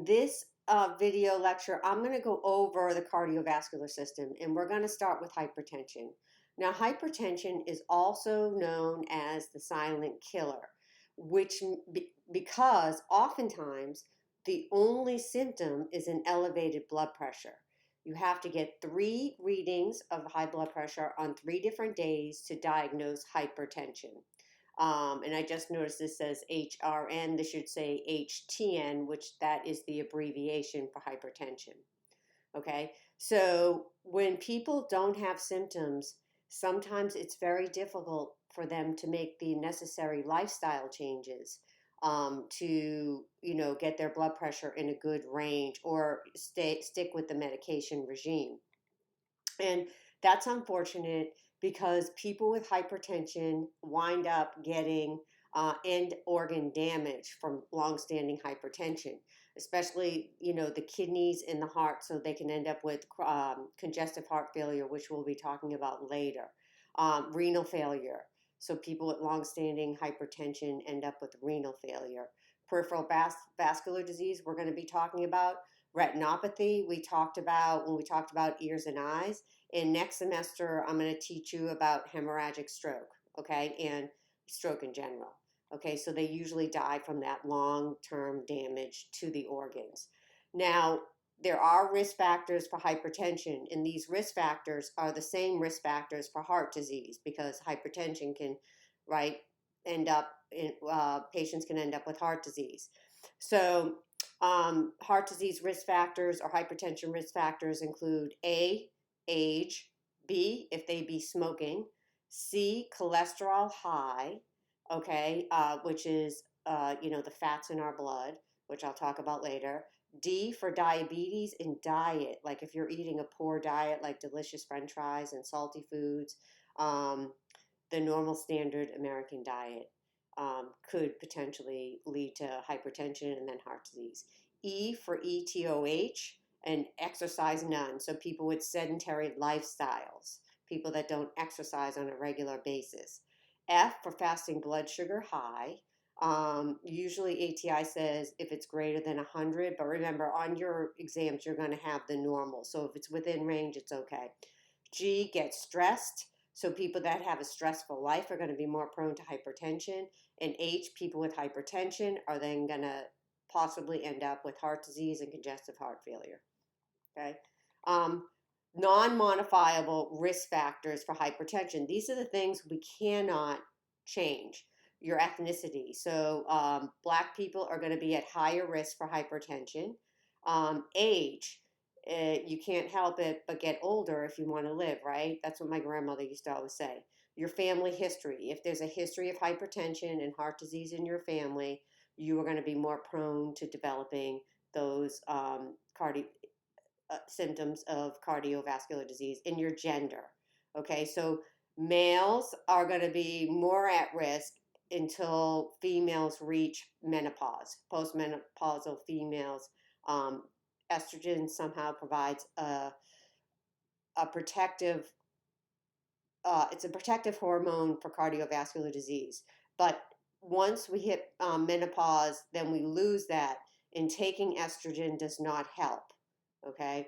this video lecture, I'm going to go over the cardiovascular system, and we're going to start with hypertension. Now, hypertension is also known as the silent killer, because oftentimes the only symptom is an elevated blood pressure. You have to get 3 readings of high blood pressure on 3 different days to diagnose hypertension. And I just noticed this says HRN. This should say HTN, which that is the abbreviation for hypertension. Okay, so when people don't have symptoms, sometimes it's very difficult for them to make the necessary lifestyle changes to, get their blood pressure in a good range or stick with the medication regime. And that's unfortunate because people with hypertension wind up getting end organ damage from long-standing hypertension, especially, the kidneys and the heart, so they can end up with congestive heart failure, which we'll be talking about later. Renal failure. So people with long-standing hypertension end up with renal failure. Peripheral vascular disease, we're going to be talking about. Retinopathy, we talked about when we talked about ears and eyes. And next semester, I'm going to teach you about hemorrhagic stroke, okay, and stroke in general. Okay, so they usually die from that long-term damage to the organs. Now, there are risk factors for hypertension, and these risk factors are the same risk factors for heart disease, because hypertension can, end up in, patients can end up with heart disease. So heart disease risk factors or hypertension risk factors include A, age, B, if they be smoking, C, cholesterol high, okay, which is, the fats in our blood, which I'll talk about later. D, for diabetes, and diet, like if you're eating a poor diet, like delicious French fries and salty foods, the normal standard American diet could potentially lead to hypertension and then heart disease. E, for ETOH, and exercise none. So people with sedentary lifestyles, people that don't exercise on a regular basis. F, for fasting blood sugar high. Usually ATI says if it's greater than 100, but remember on your exams, you're going to have the normal. So if it's within range, it's okay. G, get stressed. So people that have a stressful life are going to be more prone to hypertension. And H, people with hypertension are then going to possibly end up with heart disease and congestive heart failure. Okay. Non-modifiable risk factors for hypertension. These are the things we cannot change. Your ethnicity. So Black people are going to be at higher risk for hypertension. Age. You can't help it but get older if you want to live, right? That's what my grandmother used to always say. Your family history. If there's a history of hypertension and heart disease in your family, you are going to be more prone to developing those symptoms of cardiovascular disease. In your gender. Okay, so males are going to be more at risk until females reach menopause. Postmenopausal females, estrogen somehow provides a protective, it's a protective hormone for cardiovascular disease. But once we hit menopause, then we lose that, and taking estrogen does not help. Okay.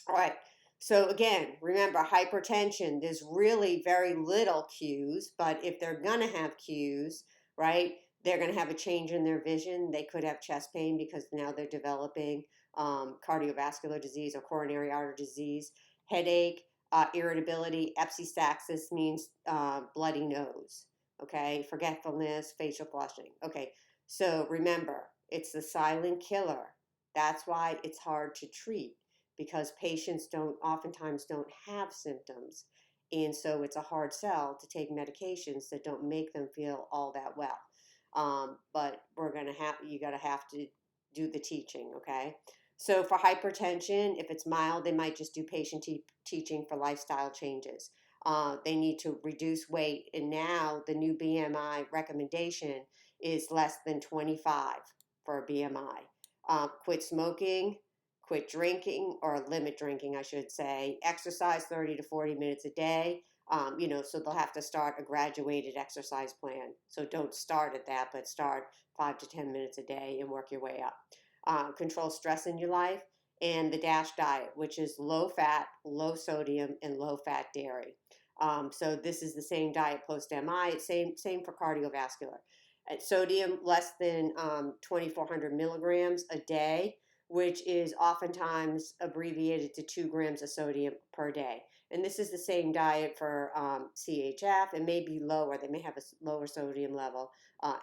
All right. So again, remember hypertension, there's really very little cues, but if they're going to have cues, right, they're going to have a change in their vision. They could have chest pain because now they're developing cardiovascular disease or coronary artery disease, headache, irritability, epistaxis means bloody nose, okay, forgetfulness, facial flushing. Okay, so remember, it's the silent killer. That's why it's hard to treat, because patients oftentimes don't have symptoms. And so it's a hard sell to take medications that don't make them feel all that well. But you gotta have to do the teaching, okay? So for hypertension, if it's mild, they might just do patient teaching for lifestyle changes. They need to reduce weight. And now the new BMI recommendation is less than 25 for a BMI. Quit smoking, quit drinking, or limit drinking, I should say. Exercise 30 to 40 minutes a day. So they'll have to start a graduated exercise plan. So don't start at that, but start 5 to 10 minutes a day and work your way up. control stress in your life, and the DASH diet, which is low fat, low sodium, and low fat dairy. So this is the same diet post MI, same for cardiovascular. At sodium less than 2,400 milligrams a day, which is oftentimes abbreviated to 2 grams of sodium per day. And this is the same diet for CHF. It may be lower. They may have a lower sodium level.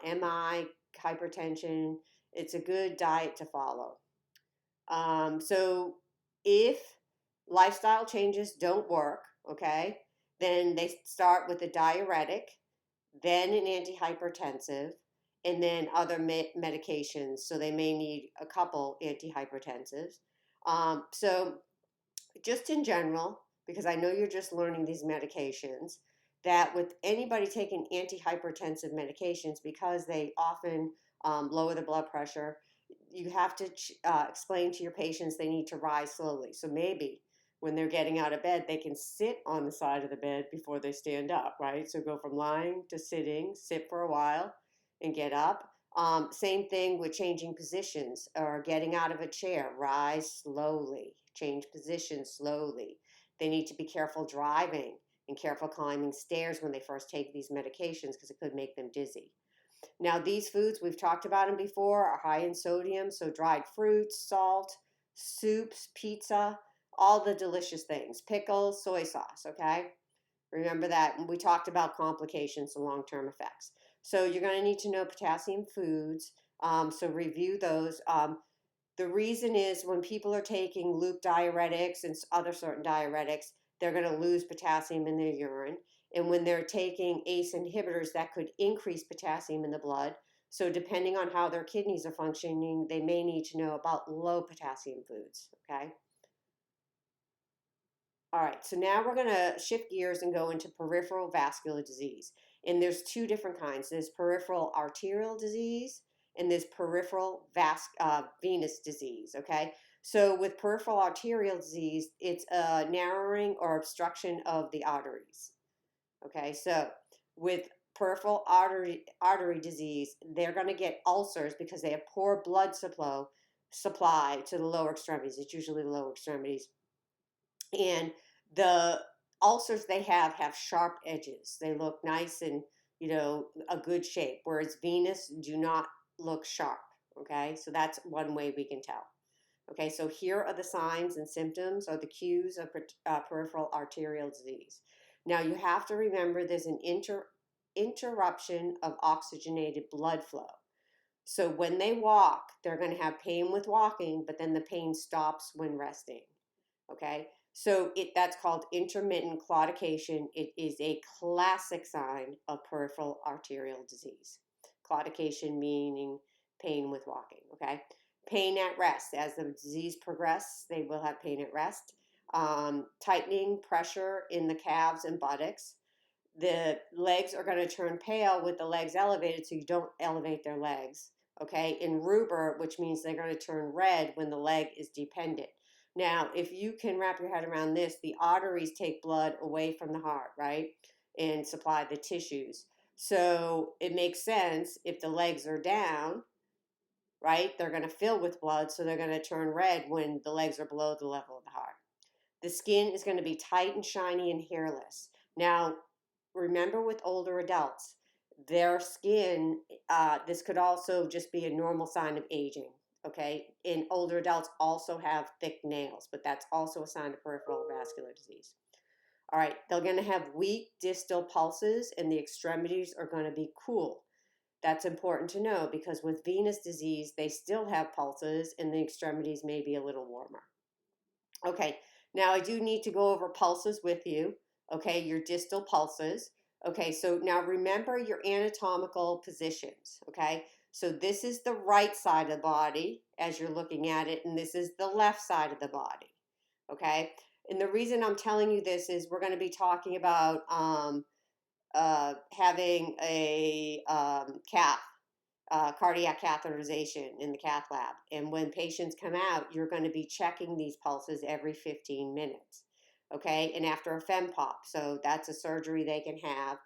MI, hypertension, it's a good diet to follow. So if lifestyle changes don't work, okay, then they start with a diuretic, then an antihypertensive, and then other medications. So they may need a couple antihypertensives. So just in general, because I know you're just learning these medications, that with anybody taking antihypertensive medications, because they often lower the blood pressure, you have to explain to your patients they need to rise slowly. So maybe when they're getting out of bed, they can sit on the side of the bed before they stand up, right? So go from lying to sitting, sit for a while, and get up. Same thing with changing positions or getting out of a chair. Rise slowly, change positions slowly. They need to be careful driving and careful climbing stairs when they first take these medications because it could make them dizzy. Now, these foods, we've talked about them before, are high in sodium, so dried fruits, salt, soups, pizza, all the delicious things, pickles, soy sauce, okay? Remember that. And we talked about complications and long-term effects. So you're going to need to know potassium foods, so review those. The reason is when people are taking loop diuretics and other certain diuretics, they're going to lose potassium in their urine. And when they're taking ACE inhibitors, that could increase potassium in the blood. So depending on how their kidneys are functioning, they may need to know about low potassium foods, okay? All right, so now we're going to shift gears and go into peripheral vascular disease. And there's two different kinds. There's peripheral arterial disease and there's peripheral venous disease, okay? So with peripheral arterial disease, it's a narrowing or obstruction of the arteries, okay? So with peripheral artery disease, they're going to get ulcers because they have poor blood supply to the lower extremities. It's usually the lower extremities. And the ulcers they have sharp edges. They look nice and, a good shape, whereas venous do not look sharp, okay? So that's one way we can tell. Okay, so here are the signs and symptoms or the cues of peripheral arterial disease. Now you have to remember there's an interruption of oxygenated blood flow. So when they walk, they're going to have pain with walking, but then the pain stops when resting, okay? So that's called intermittent claudication. It is a classic sign of peripheral arterial disease. Claudication meaning pain with walking, okay? Pain at rest. As the disease progresses, they will have pain at rest. Tightening pressure in the calves and buttocks. The legs are going to turn pale with the legs elevated, so you don't elevate their legs, okay? In rubor, which means they're going to turn red when the leg is dependent. Now, if you can wrap your head around this, the arteries take blood away from the heart, right? And supply the tissues. So it makes sense if the legs are down, right? They're going to fill with blood, so they're going to turn red when the legs are below the level of the heart. The skin is going to be tight and shiny and hairless. Now, remember with older adults, their skin, this could also just be a normal sign of aging. Okay, and older adults also have thick nails, but that's also a sign of peripheral vascular disease. All right, they're going to have weak distal pulses and the extremities are going to be cool. That's important to know because with venous disease, they still have pulses and the extremities may be a little warmer. Okay, now I do need to go over pulses with you. Okay, your distal pulses. Okay, so now remember your anatomical positions. Okay, so this is the right side of the body as you're looking at it, and this is the left side of the body. Okay, and the reason I'm telling you this is we're going to be talking about having a cath, cardiac catheterization in the cath lab. And when patients come out, you're going to be checking these pulses every 15 minutes. Okay, and after a fempop, so that's a surgery they can have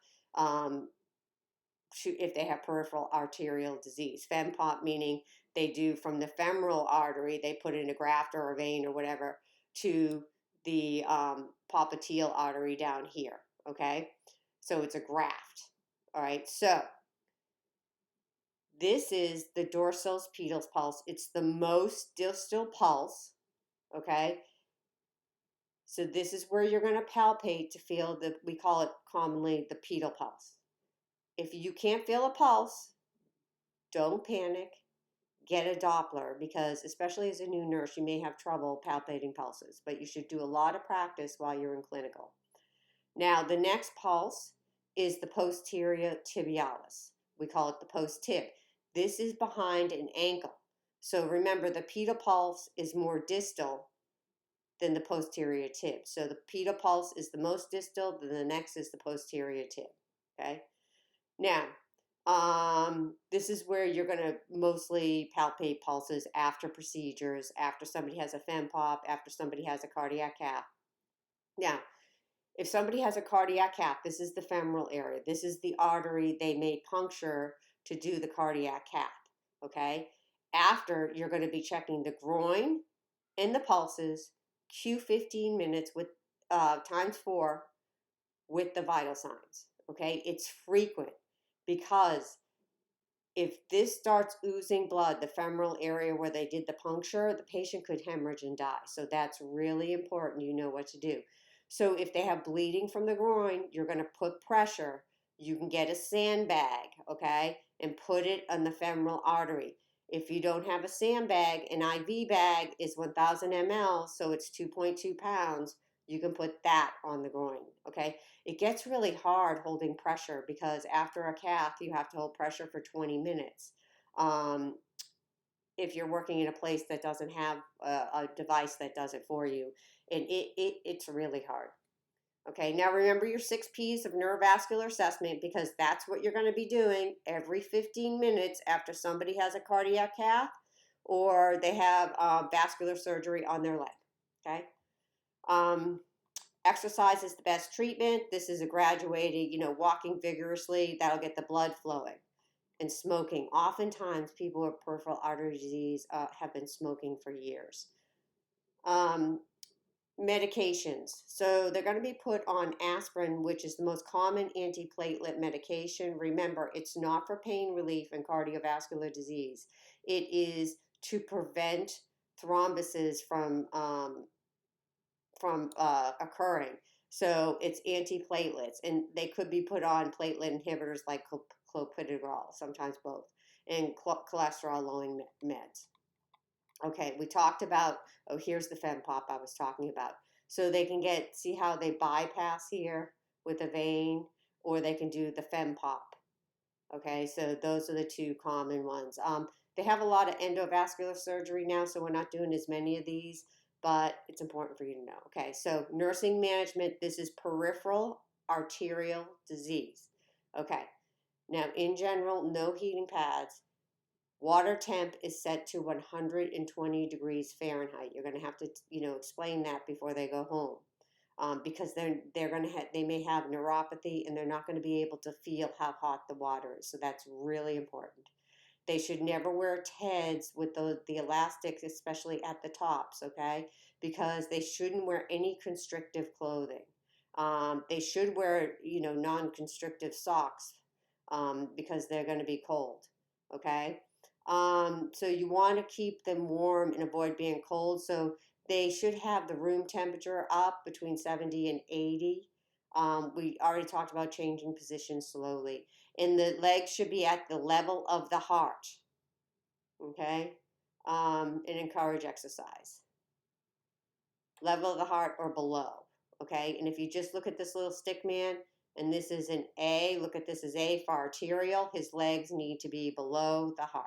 if they have peripheral arterial disease. Fempop meaning they do from the femoral artery, they put in a graft or a vein or whatever to the popliteal artery down here, okay? So it's a graft, all right? So this is the dorsal pedal pulse. It's the most distal pulse, okay? So this is where you're going to palpate to feel the, we call it commonly the pedal pulse. If you can't feel a pulse, don't panic. Get a Doppler, because especially as a new nurse, you may have trouble palpating pulses, but you should do a lot of practice while you're in clinical. Now, the next pulse is the posterior tibialis. We call it the post-tib. This is behind an ankle. So remember, the pedal pulse is more distal than the posterior tib. So the pedal pulse is the most distal, then the next is the posterior tib, okay? Now, this is where you're going to mostly palpate pulses after procedures, after somebody has a fem-pop, after somebody has a cardiac cath. Now, if somebody has a cardiac cath, this is the femoral area. This is the artery they may puncture to do the cardiac cath, okay? After, you're going to be checking the groin and the pulses, Q 15 minutes with times 4 with the vital signs, okay? It's frequent, because if this starts oozing blood, the femoral area where they did the puncture, the patient could hemorrhage and die. So that's really important. You know what to do. So if they have bleeding from the groin, you're going to put pressure. You can get a sandbag, okay, and put it on the femoral artery. If you don't have a sandbag, an IV bag is 1,000 ml, so it's 2.2 pounds. You can put that on the groin, okay? It gets really hard holding pressure, because after a cath, you have to hold pressure for 20 minutes. If you're working in a place that doesn't have a device that does it for you, and it's really hard. Okay, now remember your 6 P's of neurovascular assessment, because that's what you're going to be doing every 15 minutes after somebody has a cardiac cath or they have vascular surgery on their leg, okay? Exercise is the best treatment. This is a graduated, walking vigorously, that'll get the blood flowing. And smoking. Oftentimes, people with peripheral artery disease have been smoking for years. Medications. So they're going to be put on aspirin, which is the most common antiplatelet medication. Remember, it's not for pain relief and cardiovascular disease. It is to prevent thrombosis from occurring. So it's antiplatelets, and they could be put on platelet inhibitors like clopidogrel, sometimes both, and cholesterol-lowering meds. Okay, we talked about, here's the fem-pop I was talking about. So they can see how they bypass here with a vein, or they can do the fem-pop. Okay, so those are the two common ones. They have a lot of endovascular surgery now, so we're not doing as many of these, but it's important for you to know. Okay, so nursing management, this is peripheral arterial disease. Okay, now in general, no heating pads. Water temp is set to 120 degrees Fahrenheit. You're going to have to, explain that before they go home, because they may have neuropathy, and they're not going to be able to feel how hot the water is. So that's really important. They should never wear TEDs with the elastics, especially at the tops, okay? Because they shouldn't wear any constrictive clothing. They should wear, non-constrictive socks, because they're going to be cold, okay? So you want to keep them warm and avoid being cold. So they should have the room temperature up between 70 and 80. We already talked about changing position slowly. And the legs should be at the level of the heart, okay? And encourage exercise. Level of the heart or below, okay? And if you just look at this little stick man, and this is an A, look at this as A for arterial, his legs need to be below the heart.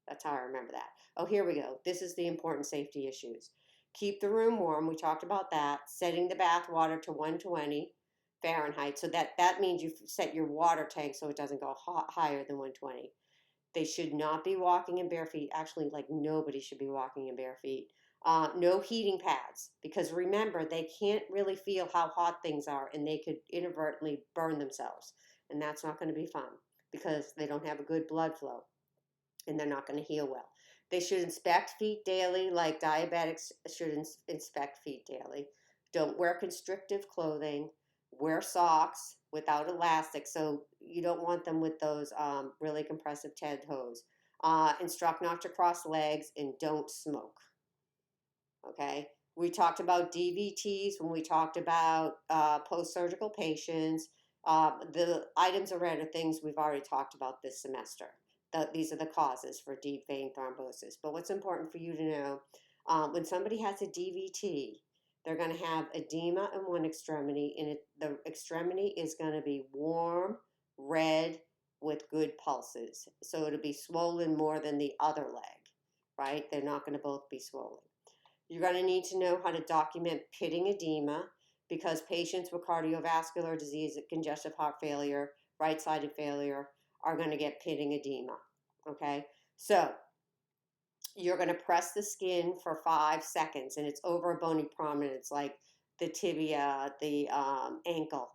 That's how I remember that. Oh, here we go. This is the important safety issues. Keep the room warm. We talked about that. Setting the bath water to 120 Fahrenheit. So that means you set your water tank so it doesn't go higher than 120. They should not be walking in bare feet. Actually, like, nobody should be walking in bare feet. No heating pads, because remember, they can't really feel how hot things are, and they could inadvertently burn themselves. And that's not going to be fun, because they don't have a good blood flow, and they're not going to heal well. They should inspect feet daily, like diabetics should inspect feet daily. Don't wear constrictive clothing. Wear socks without elastic, so you don't want them with those really compressive TED hose. Instruct not to cross legs and don't smoke. Okay. We talked about DVTs when we talked about post-surgical patients. The items around are things we've already talked about this semester. These are the causes for deep vein thrombosis. But what's important for you to know, when somebody has a DVT, they're going to have edema in one extremity, and the extremity is going to be warm, red, with good pulses. So it'll be swollen more than the other leg, right? They're not going to both be swollen. You're going to need to know how to document pitting edema, because patients with cardiovascular disease, congestive heart failure, right-sided failure are going to get pitting edema, okay? So you're going to press the skin for 5 seconds, and it's over a bony prominence like the tibia, the ankle,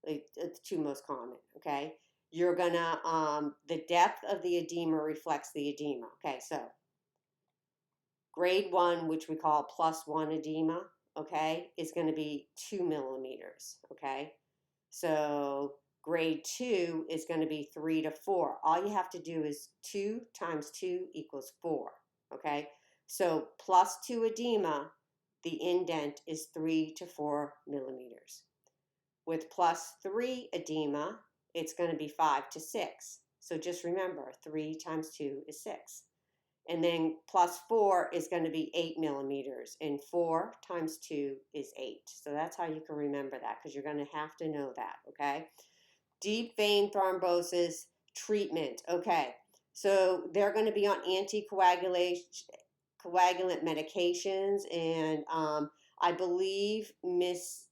the two most common, okay? You're going to, the depth of the edema reflects the edema, okay? So grade 1, which we call +1 edema, okay, is going to be 2 millimeters, okay? So grade 2 is going to be 3 to 4. All you have to do is 2 times 2 equals 4, okay? So +2 edema, the indent is 3 to 4 millimeters. With +3 edema, it's going to be 5 to 6. So just remember, 3 times 2 is 6. And then +4 is going to be 8 millimeters, and 4 times 2 is 8. So that's how you can remember that, because you're going to have to know that, okay? Deep vein thrombosis treatment, okay. So they're going to be on anticoagulant medications, and I believe Miss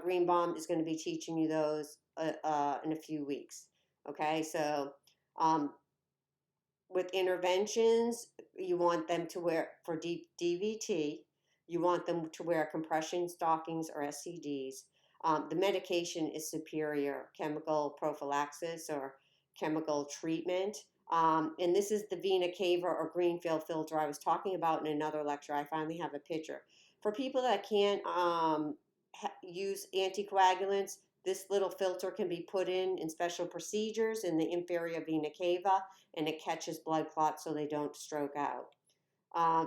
Greenbaum is going to be teaching you those in a few weeks, okay? So with interventions, you want them to wear, for deep DVT, you want them to wear compression stockings or SCDs. The medication is superior, chemical prophylaxis or chemical treatment. And this is the vena cava or greenfield filter I was talking about in another lecture. I finally have a picture. For people that can't use anticoagulants, this little filter can be put in special procedures in the inferior vena cava, and it catches blood clots so they don't stroke out.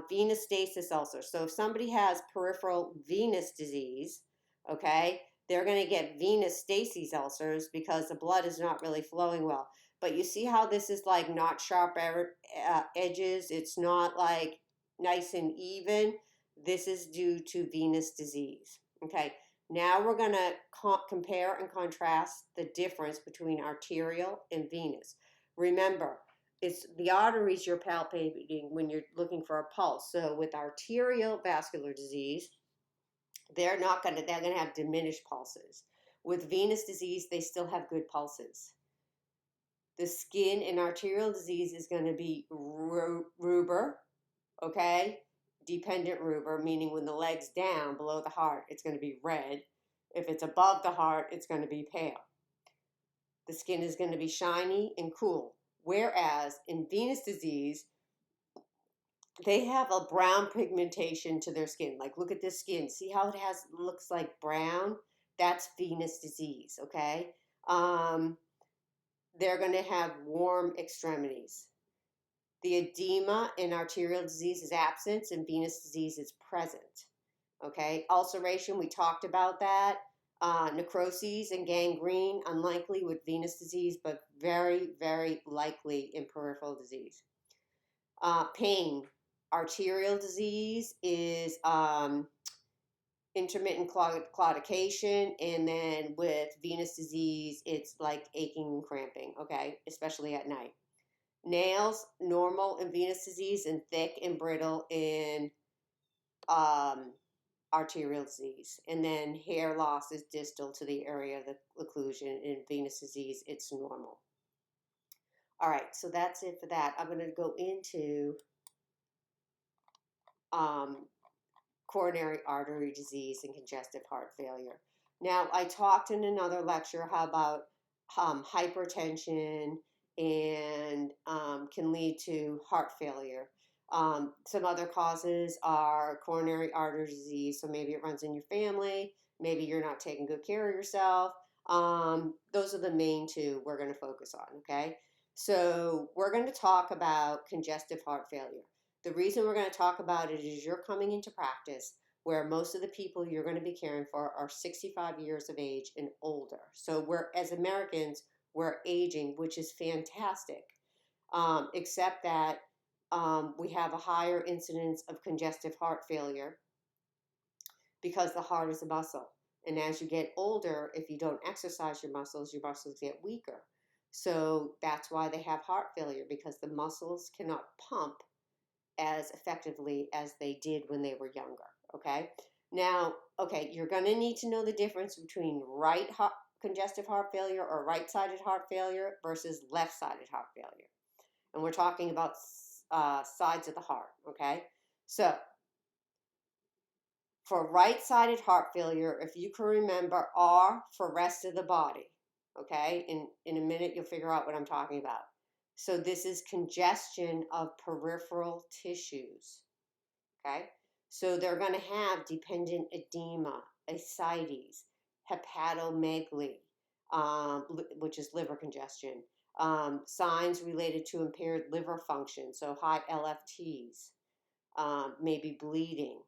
Venous stasis ulcer. So if somebody has peripheral venous disease, okay, they're going to get venous stasis ulcers because the blood is not really flowing well. But you see how this is like not sharp edges? It's not like nice and even. This is due to venous disease, okay? Now we're going to compare and contrast the difference between arterial and venous. Remember, it's the arteries you're palpating when you're looking for a pulse. So with arterial vascular disease, they're going to have diminished pulses. With venous disease, they still have good pulses. The skin in arterial disease is going to be rubor, okay? Dependent rubor, meaning when the leg's down below the heart, it's going to be red. If it's above the heart, it's going to be pale. The skin is going to be shiny and cool. Whereas in venous disease, they have a brown pigmentation to their skin. Like, look at this skin. See how it looks like brown? That's venous disease, okay? They're going to have warm extremities. The edema in arterial disease is absent, and venous disease is present. Okay, ulceration, we talked about that. Necrosis and gangrene, unlikely with venous disease, but very, very likely in peripheral disease. Pain, arterial disease is intermittent claudication, and then with venous disease, it's like aching and cramping, okay, especially at night. Nails, normal in venous disease, and thick and brittle in arterial disease. And then hair loss is distal to the area of the occlusion. In venous disease, it's normal. All right, so that's it for that. I'm going to go into coronary artery disease and congestive heart failure. Now, I talked in another lecture how about hypertension and can lead to heart failure. Some other causes are coronary artery disease. So maybe it runs in your family. Maybe you're not taking good care of yourself. Those are the main two we're going to focus on, okay? So we're going to talk about congestive heart failure. The reason we're going to talk about it is you're coming into practice where most of the people you're going to be caring for are 65 years of age and older. So we're, as Americans, we're aging, which is fantastic, except that we have a higher incidence of congestive heart failure because the heart is a muscle. And as you get older, if you don't exercise your muscles get weaker. So that's why they have heart failure, because the muscles cannot pump as effectively as they did when they were younger, okay? Now, okay, you're going to need to know the difference between congestive heart failure or right-sided heart failure versus left-sided heart failure. And we're talking about sides of the heart, okay? So, for right-sided heart failure, if you can remember R for rest of the body, okay? In a minute, you'll figure out what I'm talking about. So this is congestion of peripheral tissues, okay? So they're going to have dependent edema, ascites, hepatomegaly, which is liver congestion, signs related to impaired liver function, so high LFTs, maybe bleeding,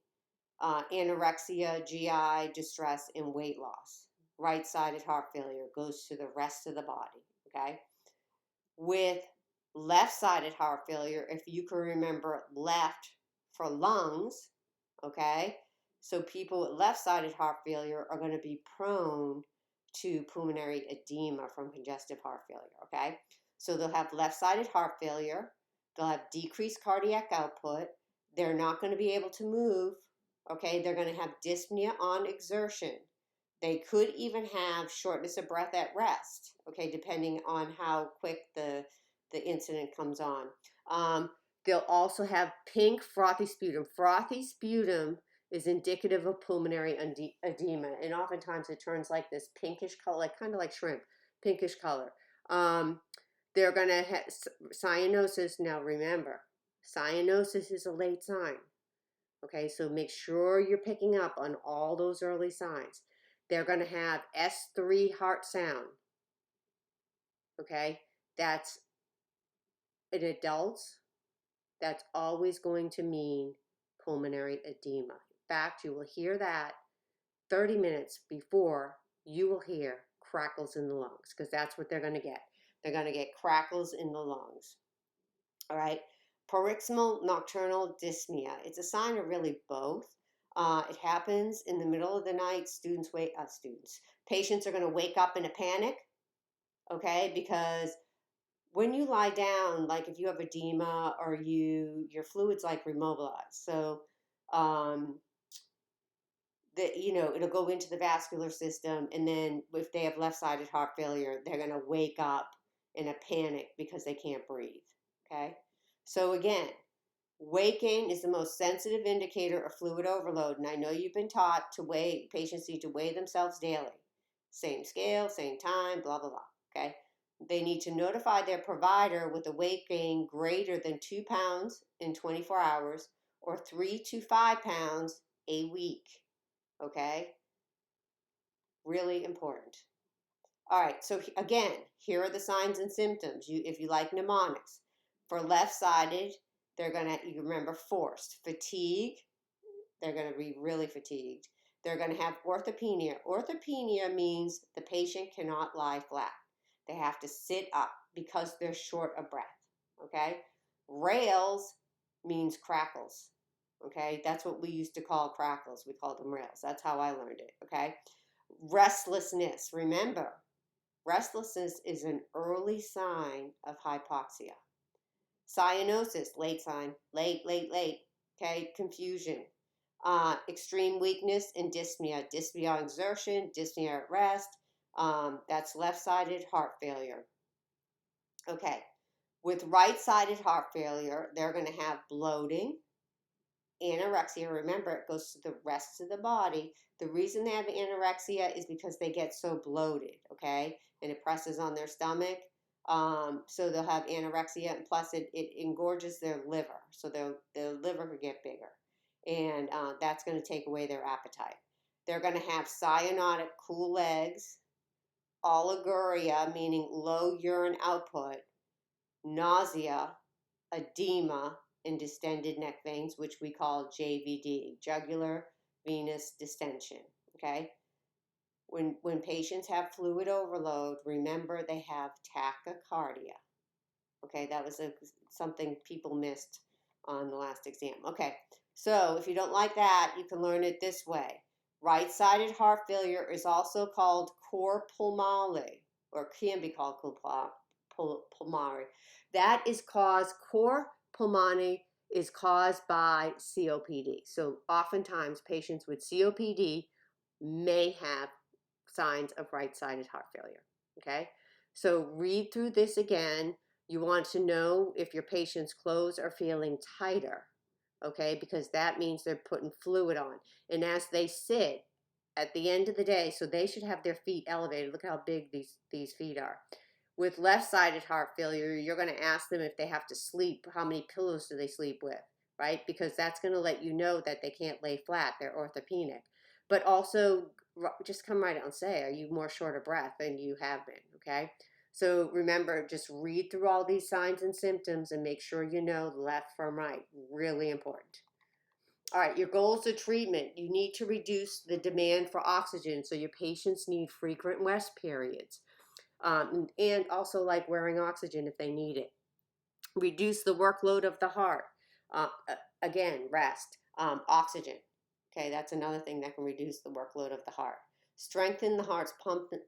anorexia, GI distress, and weight loss. Right-sided heart failure goes to the rest of the body, okay? With left-sided heart failure, if you can remember left for lungs, okay? So people with left-sided heart failure are going to be prone to pulmonary edema from congestive heart failure, okay? So they'll have left-sided heart failure, they'll have decreased cardiac output, they're not going to be able to move, okay? They're going to have dyspnea on exertion. They could even have shortness of breath at rest, okay, depending on how quick the incident comes on. They'll also have pink frothy sputum. Frothy sputum is indicative of pulmonary edema, and oftentimes it turns like this pinkish color, like kind of like shrimp, pinkish color. They're going to have cyanosis. Now remember, cyanosis is a late sign. Okay, so make sure you're picking up on all those early signs. They're going to have S3 heart sound. Okay, that's in adults, that's always going to mean pulmonary edema. In fact, you will hear that 30 minutes before you will hear crackles in the lungs, because that's what they're going to get. They're going to get crackles in the lungs. All right. Paroxysmal nocturnal dyspnea. It's a sign of really both. It happens in the middle of the night. Patients are going to wake up in a panic, okay, because when you lie down, like if you have edema or your fluids like remobilize. So, it'll go into the vascular system, and then if they have left-sided heart failure, they're going to wake up in a panic because they can't breathe, okay? So again, weight gain is the most sensitive indicator of fluid overload, and I know you've been taught patients need to weigh themselves daily. Same scale, same time, blah, blah, blah, okay? They need to notify their provider with a weight gain greater than 2 pounds in 24 hours or 3 to 5 pounds a week, okay? Really important. All right, so again, here are the signs and symptoms. If you like mnemonics. For left-sided, you remember forced. Fatigue, they're going to be really fatigued. They're going to have orthopnea. Orthopnea means the patient cannot lie flat. They have to sit up because they're short of breath, okay? Rails means crackles, okay? That's what we used to call crackles. We called them rails. That's how I learned it, okay? Restlessness. Remember, restlessness is an early sign of hypoxia. Cyanosis, late sign, late, okay? Confusion. Extreme weakness and dyspnea. Dyspnea on exertion, dyspnea at rest. That's left-sided heart failure. Okay, with right-sided heart failure, they're going to have bloating, anorexia. Remember, it goes to the rest of the body. The reason they have anorexia is because they get so bloated, okay? And it presses on their stomach. So they'll have anorexia, and plus it engorges their liver, so their liver could get bigger, and that's going to take away their appetite. They're going to have cyanotic cool legs, oliguria, meaning low urine output, nausea, edema, and distended neck veins, which we call JVD, jugular venous distension. Okay. When patients have fluid overload, remember they have tachycardia. Okay, that was something people missed on the last exam. Okay, so if you don't like that, you can learn it this way. Right-sided heart failure is also called cor pulmonale, or can be called pulmonary. That is caused, cor pulmonale is caused by COPD. So oftentimes patients with COPD may have signs of right-sided heart failure. Okay, so read through this again. You want to know if your patient's clothes are feeling tighter, okay, because that means they're putting fluid on. And as they sit at the end of the day, so they should have their feet elevated. Look how big these feet are. With left-sided heart failure, you're going to ask them if they have to sleep, how many pillows do they sleep with, right? Because that's going to let you know that they can't lay flat, they're orthopenic. But also, just come right out and say, are you more short of breath than you have been, okay? So remember, just read through all these signs and symptoms and make sure you know left from right. Really important. All right, your goals of treatment. You need to reduce the demand for oxygen, so your patients need frequent rest periods. And also like wearing oxygen if they need it. Reduce the workload of the heart. Again, rest, oxygen. Okay, that's another thing that can reduce the workload of the heart. Strengthen the heart's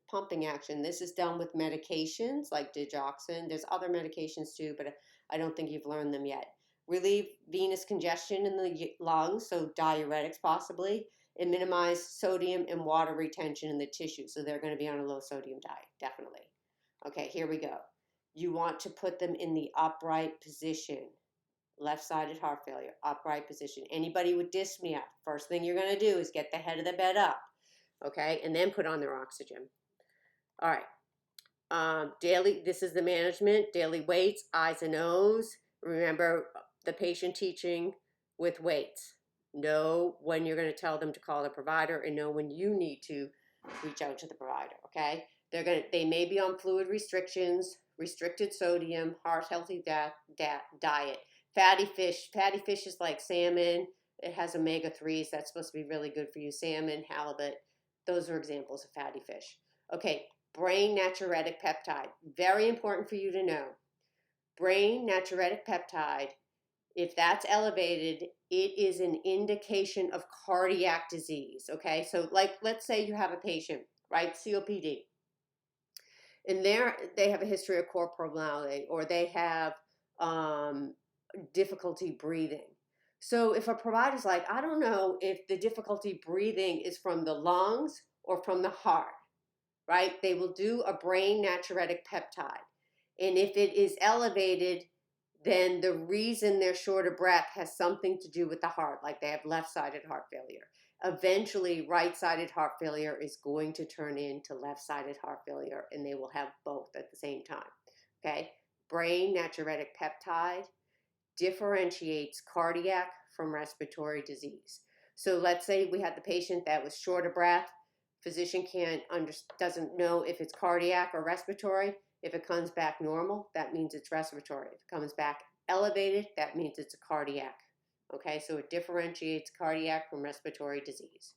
pumping action. This is done with medications like digoxin. There's other medications too, but I don't think you've learned them yet. Relieve venous congestion in the lungs, so diuretics possibly, and minimize sodium and water retention in the tissue. So they're going to be on a low sodium diet, definitely. Okay, here we go. You want to put them in the upright position. Left-sided heart failure, upright position. Anybody with dyspnea, first thing you're going to do is get the head of the bed up, okay, and then put on their oxygen. All right. Daily, this is the management, daily weights, I's and O's. Remember the patient teaching with weights. Know when you're going to tell them to call the provider and know when you need to reach out to the provider, okay? They may be on fluid restrictions, restricted sodium, heart healthy diet. Fatty fish is like salmon. It has omega-3s. That's supposed to be really good for you. Salmon, halibut. Those are examples of fatty fish. Okay, brain natriuretic peptide. Very important for you to know. Brain natriuretic peptide, if that's elevated, it is an indication of cardiac disease. Okay, so like let's say you have a patient, right, COPD, and they have a history of cor pulmonale, or they have difficulty breathing. So if a provider's like, I don't know if the difficulty breathing is from the lungs or from the heart, right? They will do a brain natriuretic peptide. And if it is elevated, then the reason they're short of breath has something to do with the heart, like they have left-sided heart failure. Eventually, right-sided heart failure is going to turn into left-sided heart failure, and they will have both at the same time, okay? Brain natriuretic peptide differentiates cardiac from respiratory disease. So let's say we had the patient that was short of breath. Physician doesn't know if it's cardiac or respiratory. If it comes back normal, that means it's respiratory. If it comes back elevated, that means it's a cardiac. Okay, so it differentiates cardiac from respiratory disease.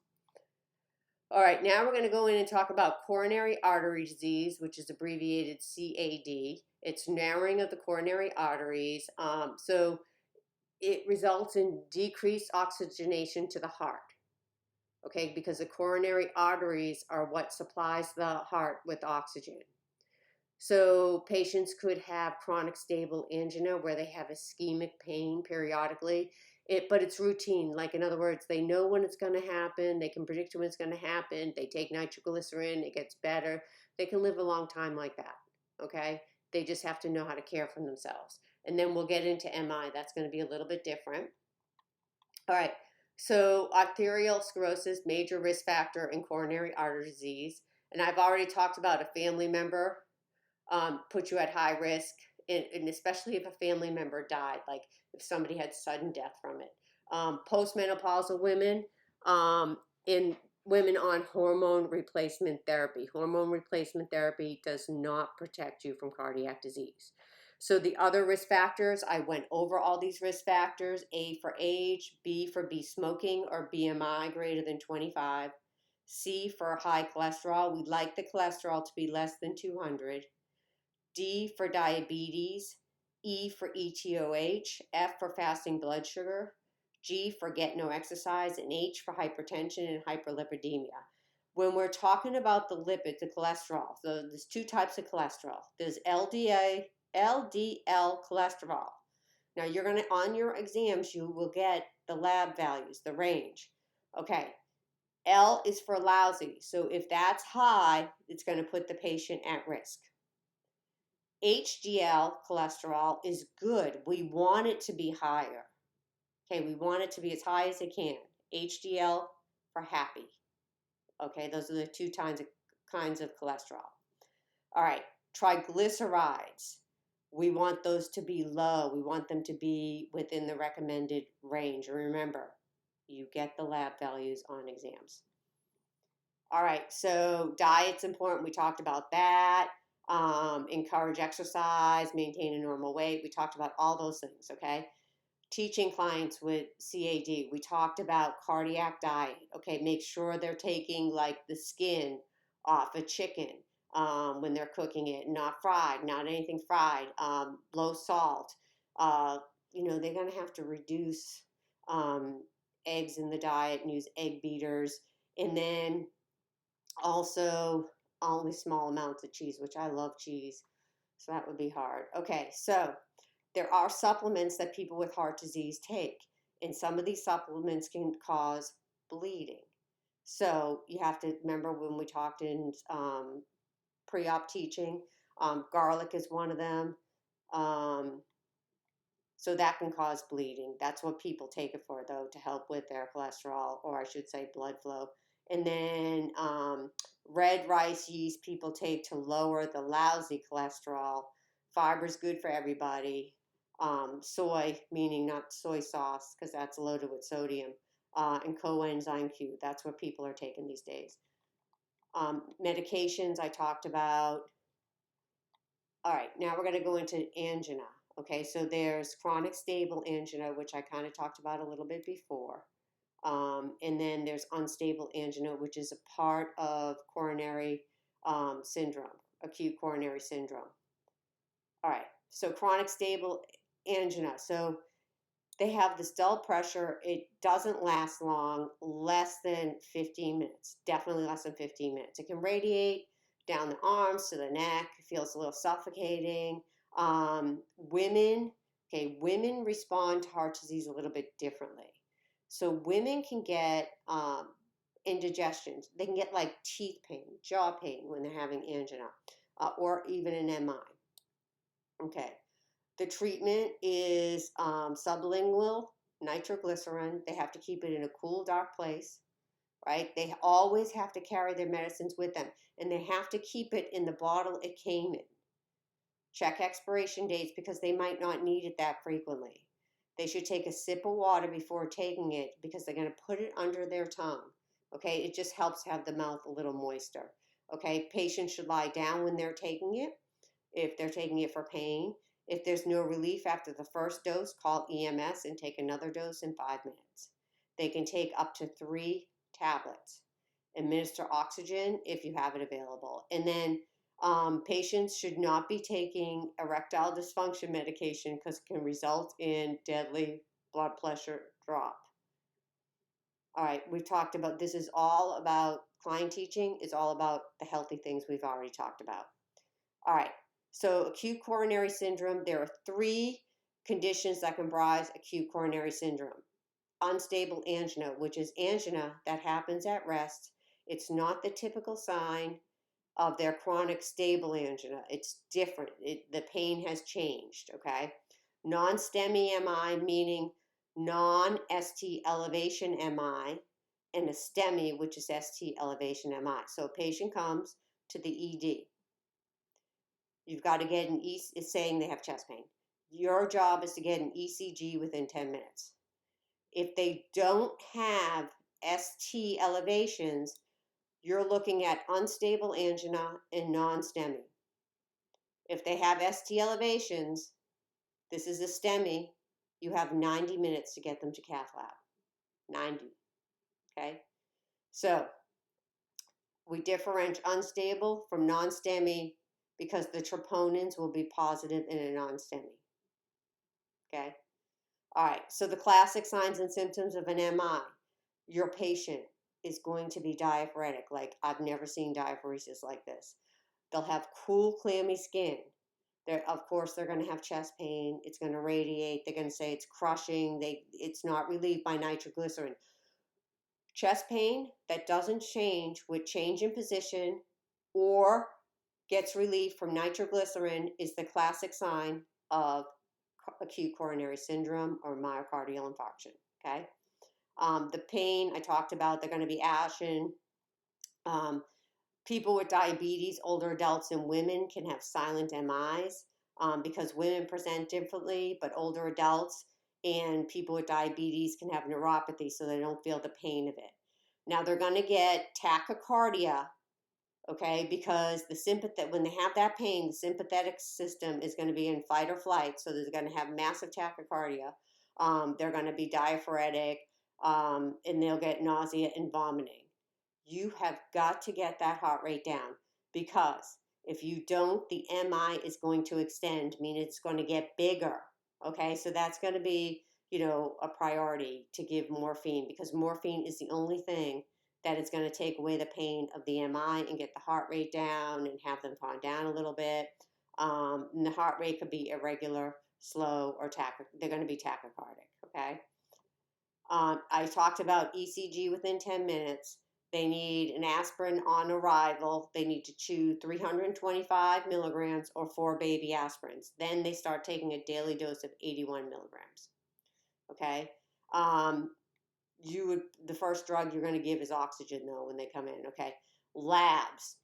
All right, now we're going to go in and talk about coronary artery disease, which is abbreviated CAD. It's narrowing of the coronary arteries. So it results in decreased oxygenation to the heart. Okay, because the coronary arteries are what supplies the heart with oxygen. So patients could have chronic stable angina where they have ischemic pain periodically, but it's routine. Like in other words, they know when it's going to happen. They can predict when it's going to happen. They take nitroglycerin. It gets better. They can live a long time like that. Okay, they just have to know how to care for themselves. And then we'll get into MI. That's going to be a little bit different. All right. So arterial sclerosis, major risk factor in coronary artery disease. And I've already talked about a family member put you at high risk, and especially if a family member died, like if somebody had sudden death from it. Postmenopausal women, in women on hormone replacement therapy. Hormone replacement therapy does not protect you from cardiac disease. So the other risk factors, I went over all these risk factors: A for age, B for smoking or BMI greater than 25, C for high cholesterol. We'd like the cholesterol to be less than 200. D for diabetes, E for ETOH, F for fasting blood sugar, G for get no exercise, and H for hypertension and hyperlipidemia. When we're talking about the lipids, the cholesterol, so there's two types of cholesterol. There's LDL cholesterol. Now you're going to, on your exams, you will get the lab values, the range. Okay. L is for lousy. So if that's high, it's going to put the patient at risk. HDL cholesterol is good. We want it to be higher. Okay, we want it to be as high as it can. HDL for happy. Okay, those are the two kinds of cholesterol. All right, triglycerides. We want those to be low. We want them to be within the recommended range. Remember, you get the lab values on exams. All right, so diet's important. We talked about that. Encourage exercise, maintain a normal weight. We talked about all those things, okay? Teaching clients with CAD, we talked about cardiac diet, okay? Make sure they're taking like the skin off a chicken when they're cooking it, not fried, not anything fried, low salt. They're gonna have to reduce eggs in the diet and use egg beaters. And then also only small amounts of cheese, which I love cheese, so that would be hard. Okay, so there are supplements that people with heart disease take, and some of these supplements can cause bleeding. So you have to remember when we talked in pre-op teaching, garlic is one of them. So that can cause bleeding. That's what people take it for, though, to help with their cholesterol, or I should say blood flow. And then red rice yeast people take to lower the lousy cholesterol. Fiber's good for everybody. Soy, meaning not soy sauce, because that's loaded with sodium. And coenzyme Q, that's what people are taking these days. Medications I talked about. All right, now we're going to go into angina. Okay, so there's chronic stable angina, which I kind of talked about a little bit before. And then there's unstable angina, which is a part of coronary syndrome, acute coronary syndrome. All right, so chronic stable angina. So they have this dull pressure. It doesn't last long, less than 15 minutes, definitely less than 15 minutes. It can radiate down the arms to the neck. It feels a little suffocating. Women respond to heart disease a little bit differently. So women can get indigestion. They can get like teeth pain, jaw pain when they're having angina, or even an MI. Okay. The treatment is sublingual nitroglycerin. They have to keep it in a cool, dark place, right? They always have to carry their medicines with them, and they have to keep it in the bottle it came in. Check expiration dates because they might not need it that frequently. They should take a sip of water before taking it because they're going to put it under their tongue. Okay, it just helps have the mouth a little moister. Okay, patients should lie down when they're taking it if they're taking it for pain. If there's no relief after the first dose, call EMS and take another dose in 5 minutes. They can take up to 3 tablets. Administer oxygen if you have it available. And then patients should not be taking erectile dysfunction medication because it can result in deadly blood pressure drop. All right, we've talked about, this is all about client teaching, is all about the healthy things we've already talked about. All right, so acute coronary syndrome, there are 3 conditions that comprise acute coronary syndrome. Unstable angina, which is angina that happens at rest. It's not the typical sign of their chronic stable angina. It's different. The pain has changed, okay? Non-STEMI MI, meaning non-ST elevation MI, and a STEMI, which is ST elevation MI. So a patient comes to the ED. You've got to get an it's saying they have chest pain. Your job is to get an ECG within 10 minutes. If they don't have ST elevations, you're looking at unstable angina and non-STEMI. If they have ST elevations, this is a STEMI, you have 90 minutes to get them to cath lab. 90, okay? So we differentiate unstable from non-STEMI because the troponins will be positive in a non-STEMI, okay? All right, so the classic signs and symptoms of an MI, your patient is going to be diaphoretic. Like, I've never seen diaphoresis like this. They'll have cool, clammy skin. Of course, they're going to have chest pain. It's going to radiate. They're going to say it's crushing. It's not relieved by nitroglycerin. Chest pain that doesn't change with change in position or gets relief from nitroglycerin is the classic sign of acute coronary syndrome or myocardial infarction, okay? The pain I talked about, they're going to be ashen. People with diabetes, older adults and women can have silent MIs because women present differently, but older adults and people with diabetes can have neuropathy so they don't feel the pain of it. Now they're going to get tachycardia, okay, because when they have that pain, the sympathetic system is going to be in fight or flight, so they're going to have massive tachycardia. They're going to be diaphoretic, and they'll get nausea and vomiting. You have got to get that heart rate down because if you don't, the MI is going to extend, meaning it's going to get bigger. Okay, so that's going to be, a priority to give morphine because morphine is the only thing that is going to take away the pain of the MI and get the heart rate down and have them calm down a little bit. And the heart rate could be irregular, slow, or they're going to be tachycardic. Okay. I talked about ECG within 10 minutes. They need an aspirin on arrival. They need to chew 325 milligrams or 4 baby aspirins. Then they start taking a daily dose of 81 milligrams. Okay. The first drug you're going to give is oxygen though when they come in. Okay. Labs.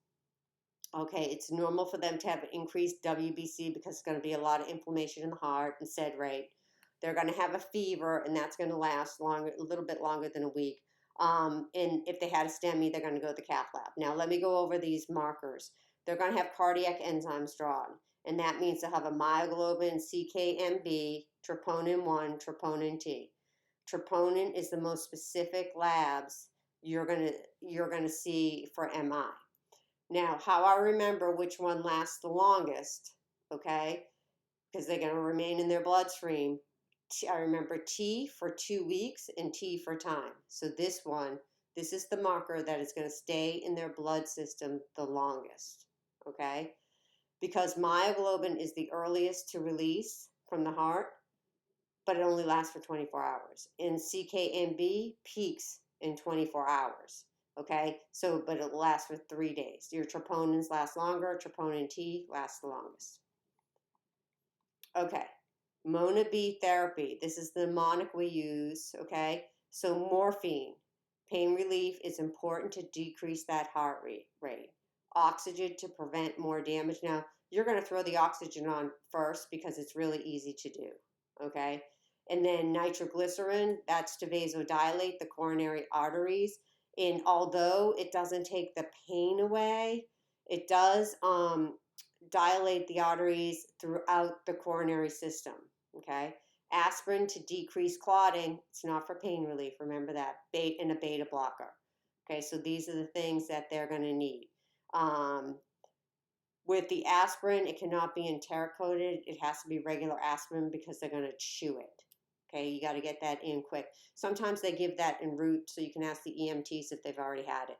Okay. It's normal for them to have increased WBC because it's going to be a lot of inflammation in the heart and sed rate. They're going to have a fever, and that's going to last a little bit longer than a week. And if they had a STEMI, they're going to go to the cath lab. Now, let me go over these markers. They're going to have cardiac enzymes drawn, and that means they'll have a myoglobin, CKMB, troponin 1, troponin T. Troponin is the most specific labs you're going to see for MI. Now, how I remember which one lasts the longest, okay, because they're going to remain in their bloodstream. I remember T for 2 weeks and T for time. So this is the marker that is going to stay in their blood system the longest, okay? Because myoglobin is the earliest to release from the heart, but it only lasts for 24 hours. And CKMB peaks in 24 hours, okay? But it lasts for 3 days. Your troponins last longer, troponin T lasts the longest. Okay. Mona B therapy. This is the mnemonic we use, okay? So morphine, pain relief is important to decrease that heart rate. Oxygen to prevent more damage. Now, you're going to throw the oxygen on first because it's really easy to do, okay? And then nitroglycerin, that's to vasodilate the coronary arteries. And although it doesn't take the pain away, it does dilate the arteries throughout the coronary system. Okay. Aspirin to decrease clotting. It's not for pain relief. Remember that. And a beta blocker. Okay. So these are the things that they're going to need. With the aspirin, it cannot be enteric-coated. It has to be regular aspirin because they're going to chew it. Okay. You got to get that in quick. Sometimes they give that en route so you can ask the EMTs if they've already had it.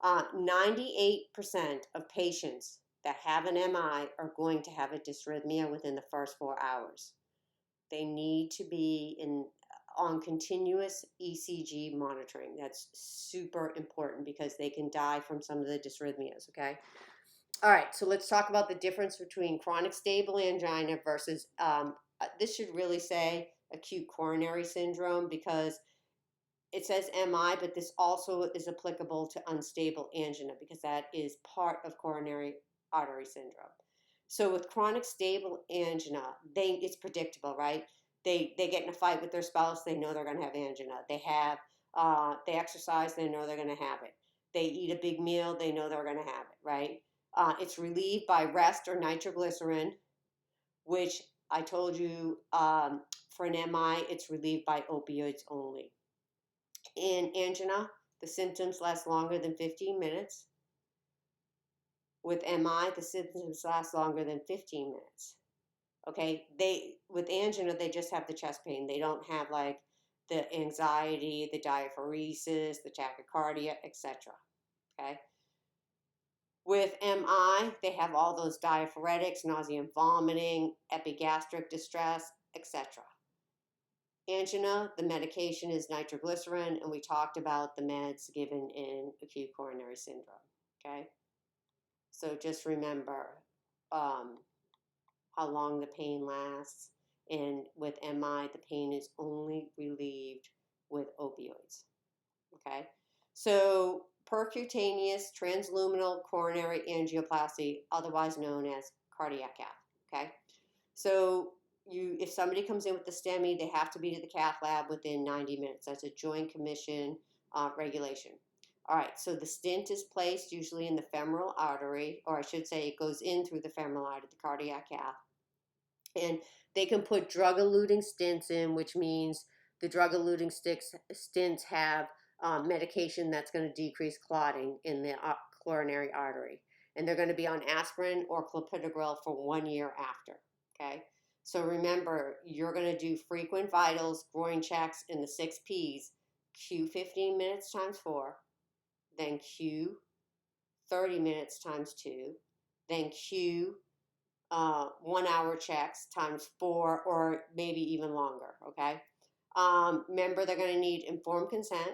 98% of patients that have an MI are going to have a dysrhythmia within the first 4 hours. They need to be on continuous ECG monitoring. That's super important because they can die from some of the dysrhythmias, okay? All right, so let's talk about the difference between chronic stable angina versus, this should really say acute coronary syndrome because it says MI, but this also is applicable to unstable angina because that is part of coronary artery syndrome. So with chronic stable angina, it's predictable, right? They get in a fight with their spouse, they know they're going to have angina. They exercise, they know they're going to have it. They eat a big meal, they know they're going to have it, right? It's relieved by rest or nitroglycerin, which I told you for an MI, it's relieved by opioids only. In angina, the symptoms last longer than 15 minutes. With MI, the symptoms last longer than 15 minutes. Okay, with angina, they just have the chest pain. They don't have like the anxiety, the diaphoresis, the tachycardia, etc. Okay. With MI, they have all those diaphoretics, nausea and vomiting, epigastric distress, etc. Angina, the medication is nitroglycerin, and we talked about the meds given in acute coronary syndrome. Okay, so just remember how long the pain lasts, and with MI, the pain is only relieved with opioids. Okay, so percutaneous transluminal coronary angioplasty, otherwise known as cardiac cath. Okay, so if somebody comes in with the STEMI, they have to be to the cath lab within 90 minutes. That's a Joint Commission regulation. All right, so the stent is placed usually in the femoral artery, or I should say it goes in through the femoral artery, the cardiac cath. And they can put drug-eluting stents in, which means the drug-eluting stents have medication that's going to decrease clotting in the coronary artery. And they're going to be on aspirin or clopidogrel for 1 year after. Okay, so remember, you're going to do frequent vitals, groin checks, in the 6 Ps. Q 15 minutes times 4, then Q 30 minutes times 2, then Q 1 hour checks times 4, or maybe even longer. Okay, remember, they're going to need informed consent.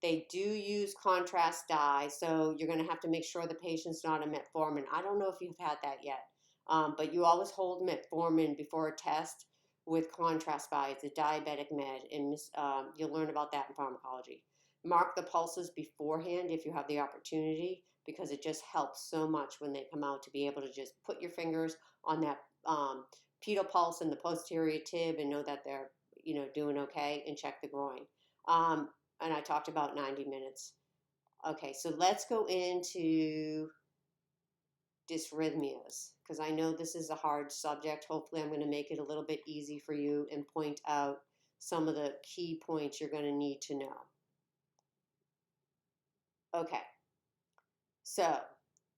They do use contrast dye, so you're going to have to make sure the patient's not a metformin. I don't know if you've had that yet, but you always hold metformin before a test with contrast dye. It's a diabetic med, and you'll learn about that in pharmacology. Mark the pulses beforehand if you have the opportunity, because it just helps so much when they come out to be able to just put your fingers on that pedal pulse in the posterior tib and know that they're doing okay, and check the groin. And I talked about 90 minutes. Okay, so let's go into dysrhythmias, because I know this is a hard subject. Hopefully I'm going to make it a little bit easy for you and point out some of the key points you're going to need to know. Okay, so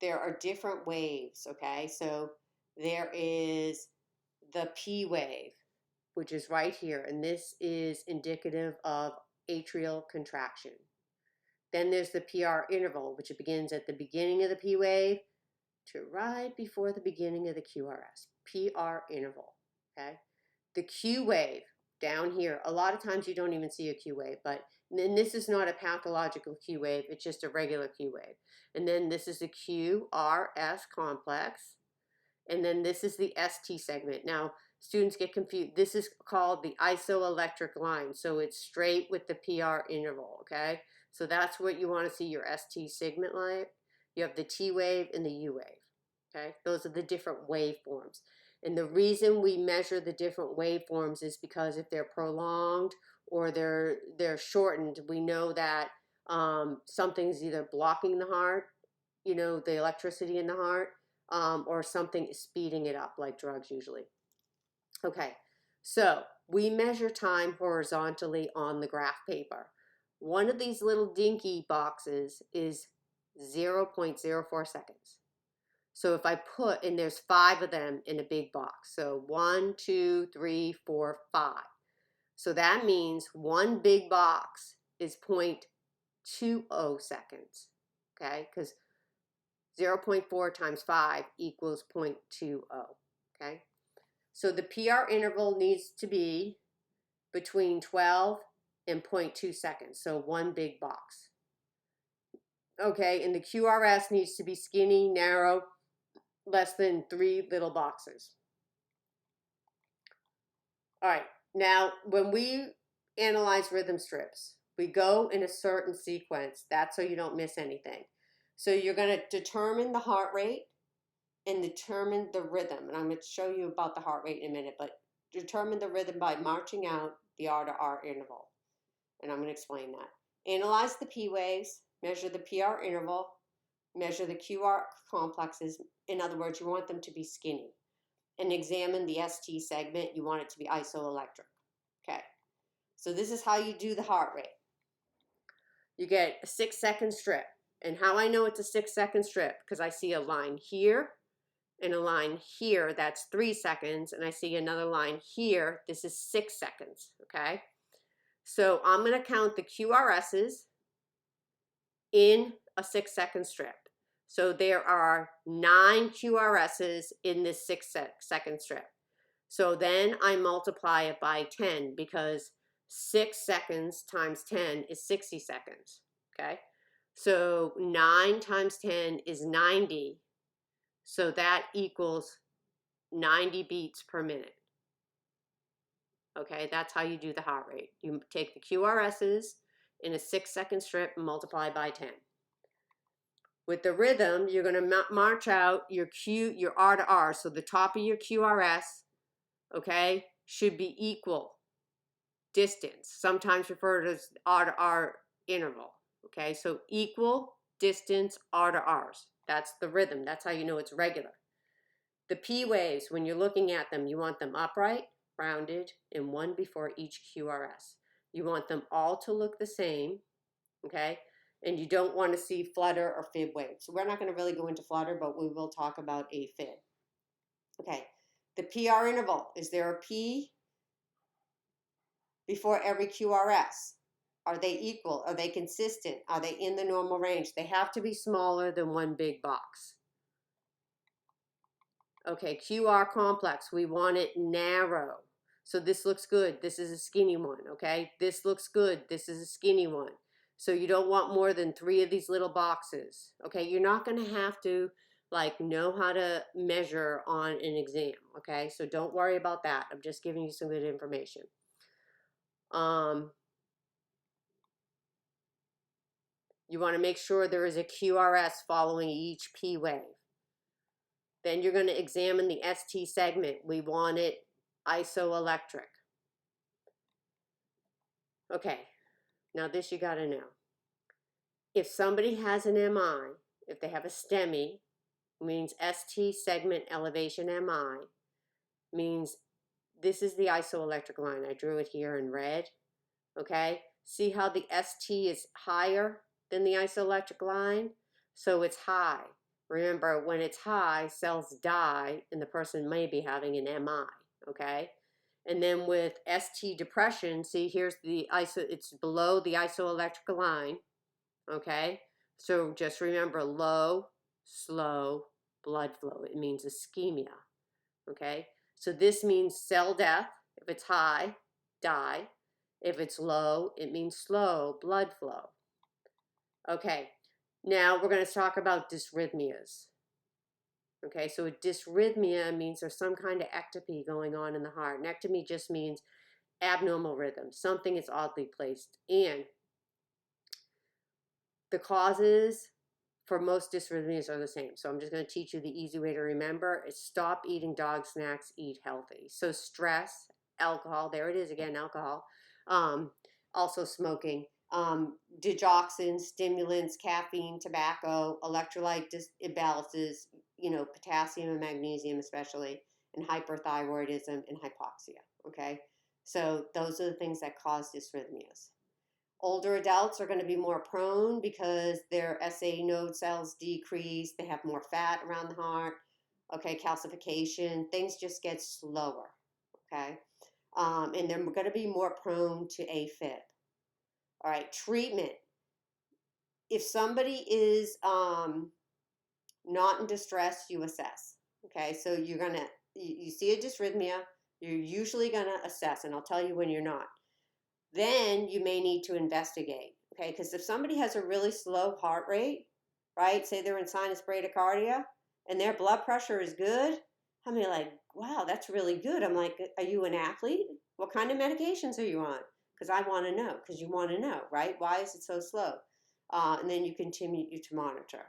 there are different waves, okay? So there is the P wave, which is right here, and this is indicative of atrial contraction. Then there's the PR interval, which begins at the beginning of the P wave to right before the beginning of the QRS. PR interval, okay? The Q wave down here, a lot of times you don't even see a Q wave, but then this is not a pathological Q wave, it's just a regular Q wave. And then this is the QRS complex, and then this is the ST segment. Now, students get confused. This is called the isoelectric line, so it's straight with the PR interval, okay? So that's what you want to see your ST segment like. You have the T wave and the U wave, okay? Those are the different waveforms. And the reason we measure the different waveforms is because if they're prolonged or they're shortened, we know that something's either blocking the heart, the electricity in the heart, or something is speeding it up, like drugs usually. Okay, so we measure time horizontally on the graph paper. One of these little dinky boxes is 0.04 seconds. So if I put, and there's 5 of them in a big box. So 1, 2, 3, 4, 5. So that means one big box is 0.20 seconds, okay? Because 0.4 times 5 equals 0.20, okay? So the PR interval needs to be between 12 and 0.2 seconds, so one big box. Okay, and the QRS needs to be skinny, narrow, less than 3 little boxes. All right, now when we analyze rhythm strips, we go in a certain sequence. That's so you don't miss anything. So you're going to determine the heart rate, and determine the rhythm. And I'm going to show you about the heart rate in a minute, but determine the rhythm by marching out the R to R interval. And I'm going to explain that. Analyze the P waves, measure the PR interval, measure the QR complexes. In other words, you want them to be skinny. And examine the ST segment. You want it to be isoelectric. Okay. So this is how you do the heart rate. You get a 6-second strip. And how I know it's a 6-second strip, because I see a line here and a line here, that's 3 seconds. And I see another line here, this is 6 seconds, okay? So I'm going to count the QRSs in a 6-second strip. So there are 9 QRSs in this 6-second strip. So then I multiply it by 10 because 6 seconds times 10 is 60 seconds, okay? So 9 times 10 is 90. So that equals 90 beats per minute. Okay, that's how you do the heart rate. You take the QRSs in a 6-second strip and multiply by 10. With the rhythm, you're going to march out your R to R. So the top of your QRS, okay, should be equal distance, sometimes referred to as R to R interval. Okay, so equal distance R to R's. That's the rhythm. That's how you know it's regular. The P waves, when you're looking at them, you want them upright, rounded, and one before each QRS. You want them all to look the same, okay? And you don't want to see flutter or fib waves. So we're not going to really go into flutter, but we will talk about a fib. Okay, the PR interval. Is there a P before every QRS? Are they equal? Are they consistent? Are they in the normal range? They have to be smaller than one big box. Okay, QR complex, we want it narrow. So this looks good. This is a skinny one, okay? This looks good. This is a skinny one. So you don't want more than 3 of these little boxes, okay? You're not going to have to like know how to measure on an exam, okay? So don't worry about that. I'm just giving you some good information. You want to make sure there is a QRS following each P wave. Then you're going to examine the ST segment. We want it isoelectric. Okay, now this you got to know. If somebody has an MI, if they have a STEMI, means ST segment elevation MI, means this is the isoelectric line. I drew it here in red, okay? See how the ST is higher than the isoelectric line? So it's high. Remember, when it's high, cells die, and the person may be having an MI, okay? And then with ST depression, see here's the it's below the isoelectric line, okay? So just remember low, slow blood flow. It means ischemia, okay? So this means cell death. If it's high, die. If it's low, it means slow blood flow. Okay, now we're going to talk about dysrhythmias. Okay, so a dysrhythmia means there's some kind of ectopy going on in the heart. And ectopy just means abnormal rhythm. Something is oddly placed. And the causes for most dysrhythmias are the same. So I'm just going to teach you the easy way to remember. Is stop eating dog snacks, eat healthy. So stress, alcohol, there it is again, alcohol. Also smoking. Digoxin, stimulants, caffeine, tobacco, electrolyte imbalances, potassium and magnesium especially, and hyperthyroidism and hypoxia, okay? So those are the things that cause dysrhythmias. Older adults are going to be more prone because their SA node cells decrease, they have more fat around the heart, okay, calcification, things just get slower, okay? And they're going to be more prone to AFib. All right, treatment. If somebody is not in distress, you assess. Okay, so you're gonna, you see a dysrhythmia, you're usually gonna assess, and I'll tell you when you're not. Then you may need to investigate. Okay, because if somebody has a really slow heart rate, right? Say they're in sinus bradycardia, and their blood pressure is good. I'm like, wow, that's really good. I'm like, are you an athlete? What kind of medications are you on? Because I want to know, because you want to know, right? Why is it so slow? And then you continue to monitor.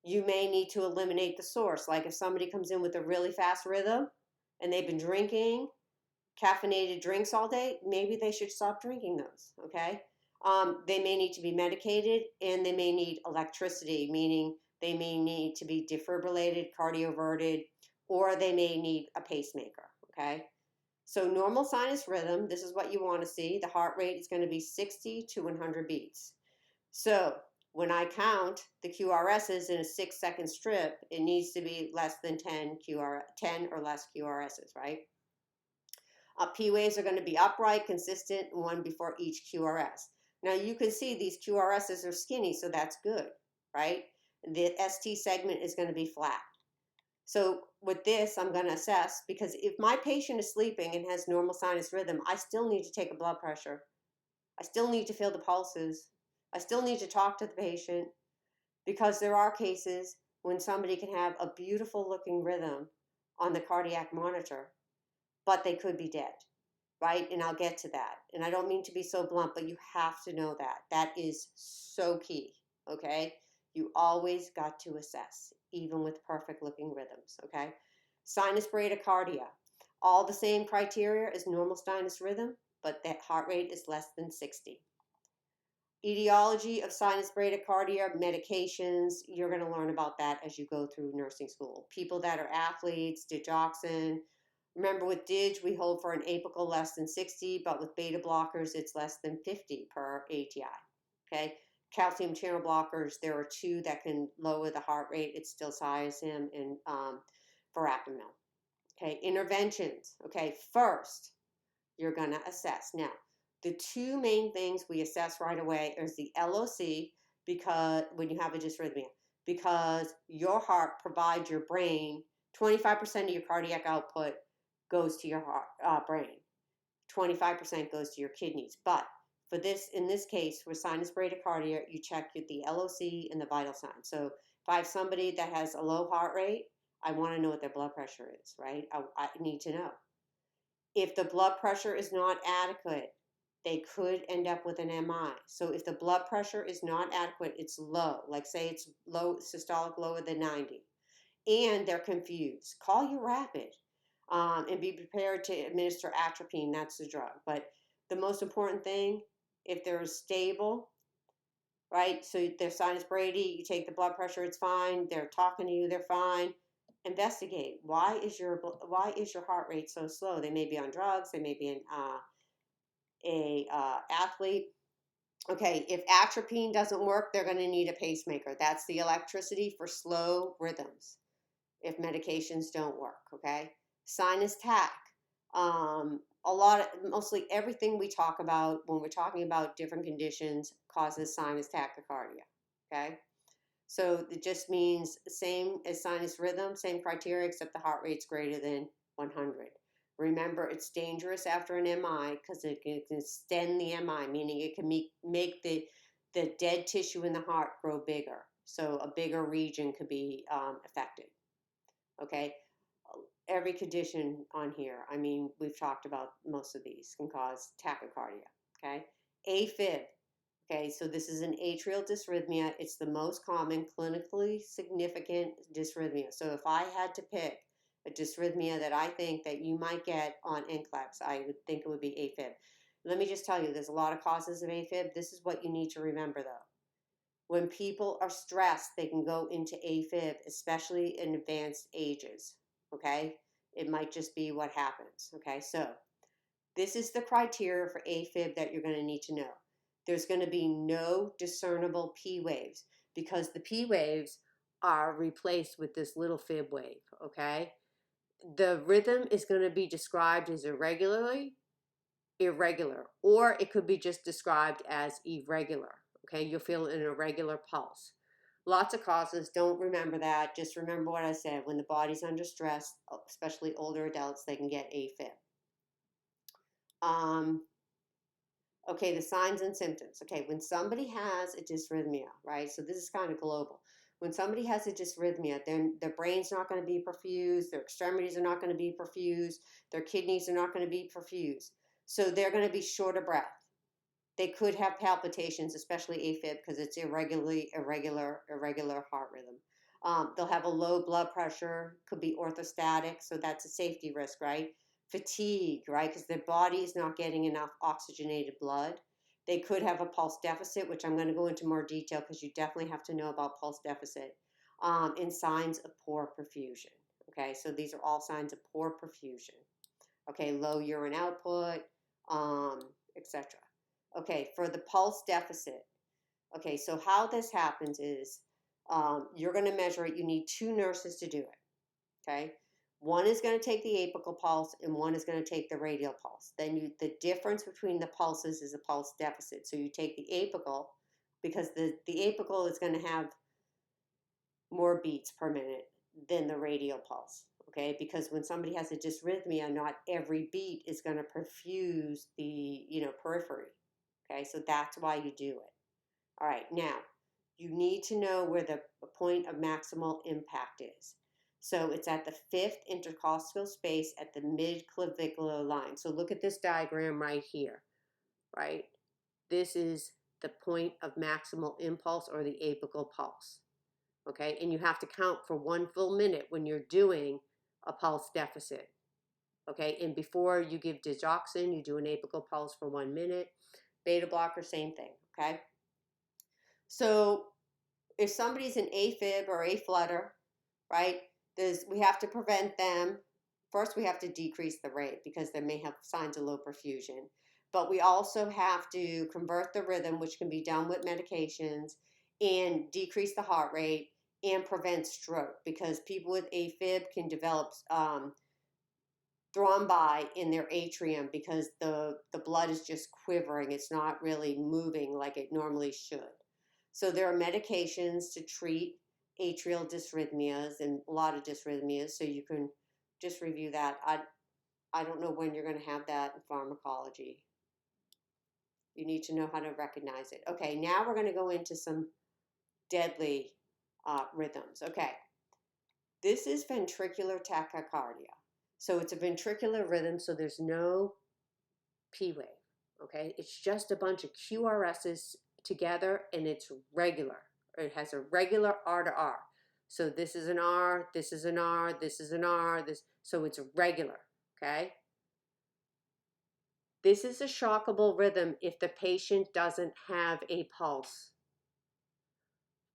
You may need to eliminate the source. Like if somebody comes in with a really fast rhythm and they've been drinking caffeinated drinks all day, maybe they should stop drinking those, okay? They may need to be medicated and they may need electricity, meaning they may need to be defibrillated, cardioverted, or they may need a pacemaker, okay? So normal sinus rhythm, this is what you want to see. The heart rate is going to be 60 to 100 beats. So when I count the QRSs in a 6-second strip, it needs to be less than 10 or less QRSs, right? P waves are going to be upright, consistent, one before each QRS. Now you can see these QRSs are skinny, so that's good, right? The ST segment is going to be flat. So with this, I'm going to assess, because if my patient is sleeping and has normal sinus rhythm, I still need to take a blood pressure. I still need to feel the pulses. I still need to talk to the patient, because there are cases when somebody can have a beautiful looking rhythm on the cardiac monitor, but they could be dead, right? And I'll get to that. And I don't mean to be so blunt, but you have to know that. That is so key, okay? You always got to assess, even with perfect looking rhythms, okay? Sinus bradycardia, all the same criteria as normal sinus rhythm, but that heart rate is less than 60. Etiology of sinus bradycardia, medications, you're going to learn about that as you go through nursing school. People that are athletes, digoxin. Remember with DIG, we hold for an apical less than 60, but with beta blockers, it's less than 50 per ATI, okay? Calcium channel blockers, there are 2 that can lower the heart rate. It's still Ciasim and verapamil. Okay, interventions. Okay, first, you're going to assess. Now, the 2 main things we assess right away is the LOC, because when you have a dysrhythmia, because your heart provides your brain, 25% of your cardiac output goes to your heart, brain. 25% goes to your kidneys. But for this, in this case, for sinus bradycardia, you check the LOC and the vital signs. So if I have somebody that has a low heart rate, I want to know what their blood pressure is, right? I need to know. If the blood pressure is not adequate, they could end up with an MI. So if the blood pressure is not adequate, it's low, like say it's low, systolic lower than 90, and they're confused, call your rapid. And be prepared to administer atropine. That's the drug. But the most important thing, if they're stable, right? So their sinus brady, you take the blood pressure, it's fine. They're talking to you, they're fine. Investigate. Why is your heart rate so slow? They may be on drugs. They may be an athlete. Okay, if atropine doesn't work, they're going to need a pacemaker. That's the electricity for slow rhythms if medications don't work, okay? Sinus tach. Mostly everything we talk about when we're talking about different conditions causes sinus tachycardia, okay? So it just means same as sinus rhythm, same criteria, except the heart rate's greater than 100. Remember, it's dangerous after an MI because it can extend the MI, meaning it can make the dead tissue in the heart grow bigger. So a bigger region could be affected. Okay, every condition on here, I mean, we've talked about most of these, can cause tachycardia. Okay, AFib. Okay, so this is an atrial dysrhythmia. It's the most common clinically significant dysrhythmia. So if I had to pick a dysrhythmia that I think that you might get on NCLEX, I would think it would be AFib. Let me just tell you, there's a lot of causes of AFib. This is what you need to remember though. When people are stressed, they can go into AFib, especially in advanced ages, okay? It might just be what happens, okay? So this is the criteria for AFib that you're going to need to know. There's going to be no discernible P waves because the P waves are replaced with this little fib wave, okay? The rhythm is going to be described as irregular, or it could be just described as irregular. Okay, you'll feel an irregular pulse. Lots of causes. Don't remember that. Just remember what I said. When the body's under stress, especially older adults, they can get AFib. Okay, the signs and symptoms. Okay, when somebody has a dysrhythmia, right? So this is kind of global. When somebody has a dysrhythmia, then their brain's not going to be perfused, their extremities are not going to be perfused, their kidneys are not going to be perfused. So they're going to be short of breath. They could have palpitations, especially AFib, because it's irregular heart rhythm. They'll have a low blood pressure, could be orthostatic, so that's a safety risk, right? Fatigue, right? Because their body is not getting enough oxygenated blood. They could have a pulse deficit, which I'm going to go into more detail because you definitely have to know about pulse deficit, and signs of poor perfusion. Okay, so these are all signs of poor perfusion. Okay, low urine output, etc. Okay, for the pulse deficit. Okay, so how this happens is you're going to measure it. You need two nurses to do it. Okay, one is going to take the apical pulse and one is going to take the radial pulse. Then the difference between the pulses is a pulse deficit. So you take the apical because the apical is going to have more beats per minute than the radial pulse. Okay, because when somebody has a dysrhythmia, not every beat is going to perfuse the periphery. Okay, so that's why you do it. All right, now you need to know where the point of maximal impact is. So it's at the fifth intercostal space at the mid-clavicular line. So look at this diagram right here, right? This is the point of maximal impulse or the apical pulse, okay? And you have to count for 1 full minute when you're doing a pulse deficit, okay? And before you give digoxin, you do an apical pulse for 1 minute. Beta blocker, same thing, okay? So if somebody's an AFib or A-flutter, right, we have to prevent them. First, we have to decrease the rate because they may have signs of low perfusion. But we also have to convert the rhythm, which can be done with medications, and decrease the heart rate and prevent stroke because people with AFib can develop thrombi in their atrium because the blood is just quivering. It's not really moving like it normally should. So there are medications to treat atrial dysrhythmias and a lot of dysrhythmias. So you can just review that. I don't know when you're going to have that in pharmacology. You need to know how to recognize it. Okay, now we're going to go into some deadly rhythms. Okay, this is ventricular tachycardia. So it's a ventricular rhythm, so there's no P wave. Okay, it's just a bunch of QRSs together and it's regular. It has a regular R to R. So this is an R, this is an R, this is an R, so it's regular, okay? This is a shockable rhythm if the patient doesn't have a pulse.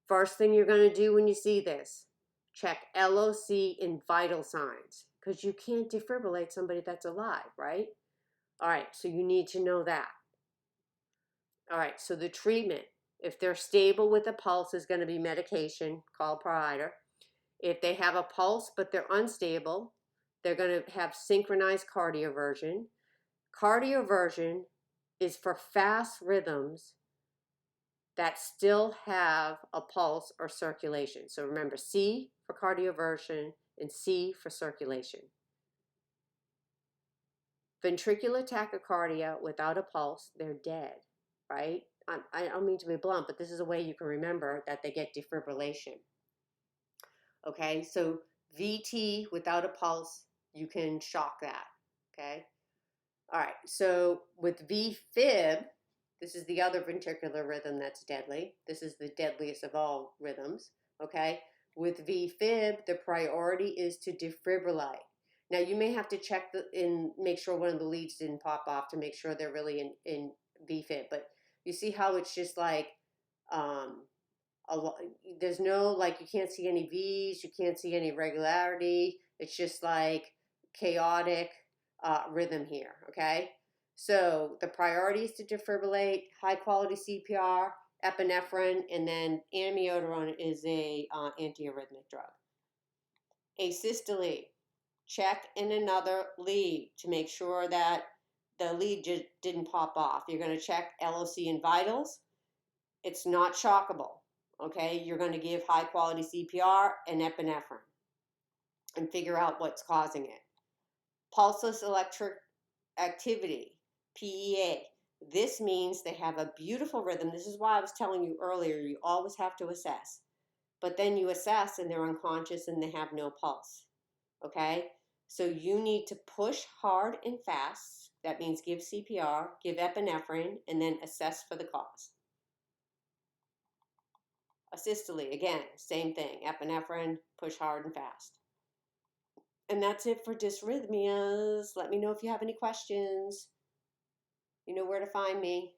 First thing you're going to do when you see this, check LOC and vital signs because you can't defibrillate somebody that's alive, right? All right, so you need to know that. All right, so the treatment, if they're stable with a pulse, is going to be medication, call provider. If they have a pulse but they're unstable, they're going to have synchronized cardioversion. Cardioversion is for fast rhythms that still have a pulse or circulation. So remember, C for cardioversion and C for circulation. Ventricular tachycardia without a pulse, they're dead, right? I don't mean to be blunt, but this is a way you can remember that they get defibrillation. Okay, so VT without a pulse, you can shock that, okay? All right, so with VFib, this is the other ventricular rhythm that's deadly. This is the deadliest of all rhythms, okay? With VFib, the priority is to defibrillate. Now, you may have to check make sure one of the leads didn't pop off to make sure they're really in VFib, but you see how it's just like, there's no, like, you can't see any V's, you can't see any regularity. It's just like chaotic rhythm here, okay? So the priority is to defibrillate, high quality CPR, epinephrine, and then amiodarone is a antiarrhythmic drug. Asystole, check in another lead to make sure that the lead just didn't pop off. You're going to check LOC and vitals. It's not shockable, okay? You're going to give high quality CPR and epinephrine and figure out what's causing it. Pulseless electric activity, PEA. This means they have a beautiful rhythm. This is why I was telling you earlier, you always have to assess. But then you assess and they're unconscious and they have no pulse, okay? So you need to push hard and fast. That means give CPR, give epinephrine, and then assess for the cause. Asystole, again, same thing. Epinephrine, push hard and fast. And that's it for dysrhythmias. Let me know if you have any questions. You know where to find me.